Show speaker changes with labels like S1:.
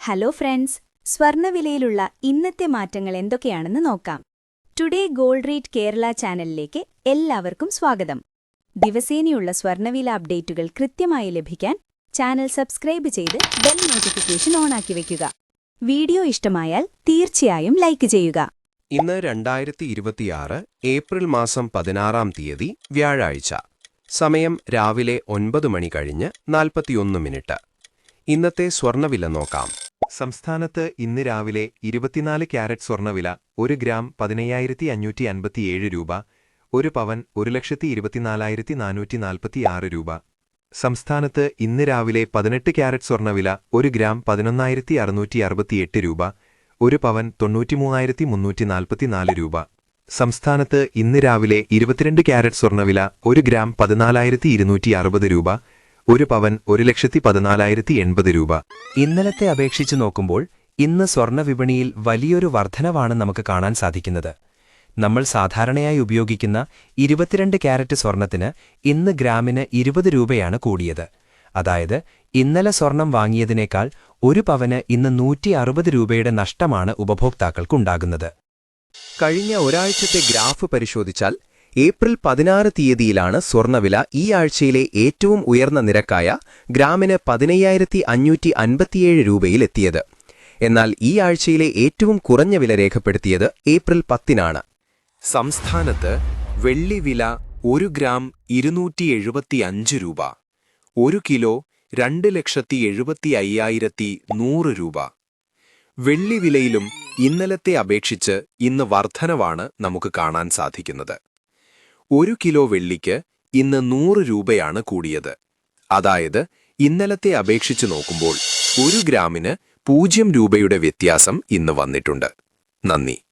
S1: Hello friends, സ്വർണ്ണവിലയിലുള്ള ഇന്നത്തെ മാറ്റങ്ങൾ എന്തൊക്കെയാണെന്ന് നോക്കാം. ടുഡേ ഗോൾഡ് റേറ്റ് കേരള ചാനലിലേക്ക് എല്ലാവർക്കും സ്വാഗതം. ദിവസേനയുള്ള സ്വർണ്ണവില അപ്ഡേറ്റുകൾ കൃത്യമായി ലഭിക്കാൻ ചാനൽ സബ്സ്ക്രൈബ് ചെയ്ത് ബെൽ നോട്ടിഫിക്കേഷൻ ഓണാക്കി വയ്ക്കുക. വീഡിയോ ഇഷ്ടമായാൽ തീർച്ചയായും ലൈക്ക് ചെയ്യുക.
S2: ഇന്ന് 2026 ഏപ്രിൽ മാസം 16-ാം തീയതി വ്യാഴാഴ്ച. സമയം രാവിലെ 9 മണി കഴിഞ്ഞ് 41 മിനിറ്റ്. ഇന്നത്തെ സ്വർണ്ണവില നോക്കാം. സംസ്ഥാനത്ത് ഇന്ന് രാവിലെ 24 ക്യാരറ്റ് സ്വർണ്ണവില 1 ഗ്രാം 15,557 രൂപ, 1 പവൻ 1,24,446 രൂപ. സംസ്ഥാനത്ത് ഇന്ന് രാവിലെ 18 ക്യാരറ്റ് സ്വർണ്ണവില 1 ഗ്രാം 11,668 രൂപ, 1 പവൻ 93,344 രൂപ. സംസ്ഥാനത്ത് ഇന്ന് രാവിലെ 22 ക്യാരറ്റ് സ്വർണ്ണവില 1 ഗ്രാം 14,260 രൂപ, 1 പവൻ 1,14,080 രൂപ.
S3: ഇന്നലത്തെ അപേക്ഷിച്ച് നോക്കുമ്പോൾ ഇന്ന് സ്വർണ്ണവിപണിയിൽ വലിയൊരു വർധനവാണ് നമുക്ക് കാണാൻ സാധിക്കുന്നത്. നമ്മൾ സാധാരണയായി ഉപയോഗിക്കുന്ന 22 ക്യാരറ്റ് സ്വർണ്ണത്തിന് ഇന്ന് ഗ്രാമിന് 20 രൂപയാണ് കൂടിയത്. അതായത് ഇന്നലെ സ്വർണം വാങ്ങിയതിനേക്കാൾ 1 പവന് ഇന്ന് 160 രൂപയുടെ നഷ്ടമാണ് ഉപഭോക്താക്കൾക്കുണ്ടാകുന്നത്.
S2: കഴിഞ്ഞ ഒരാഴ്ചത്തെ ഗ്രാഫ് പരിശോധിച്ചാൽ ഏപ്രിൽ 16 തീയതിയിലാണ് സ്വർണ്ണവില ഈ ആഴ്ചയിലെ ഏറ്റവും ഉയർന്ന നിരക്കായ ഗ്രാമിന് 15,557 രൂപയിലെത്തിയത്. എന്നാൽ ഈ ആഴ്ചയിലെ ഏറ്റവും കുറഞ്ഞ വില രേഖപ്പെടുത്തിയത് ഏപ്രിൽ 10-നാണ്. സംസ്ഥാനത്ത് വെള്ളിവില 1 ഗ്രാം 275 രൂപ, 1 കിലോ 2,75,100 രൂപ. വെള്ളിവിലയിലും ഇന്നലത്തെ അപേക്ഷിച്ച് ഇന്ന് വർധനവാണ് നമുക്ക് കാണാൻ സാധിക്കുന്നത്. 1 കിലോ വെള്ളിക്ക് ഇന്ന് 100 രൂപയാണ് കൂടിയത്. അതായത് ഇന്നലത്തെ അപേക്ഷിച്ച് നോക്കുമ്പോൾ 1 ഗ്രാമിന് 0 രൂപയുടെ വ്യത്യാസം ഇന്ന് വന്നിട്ടുണ്ട്. നന്ദി.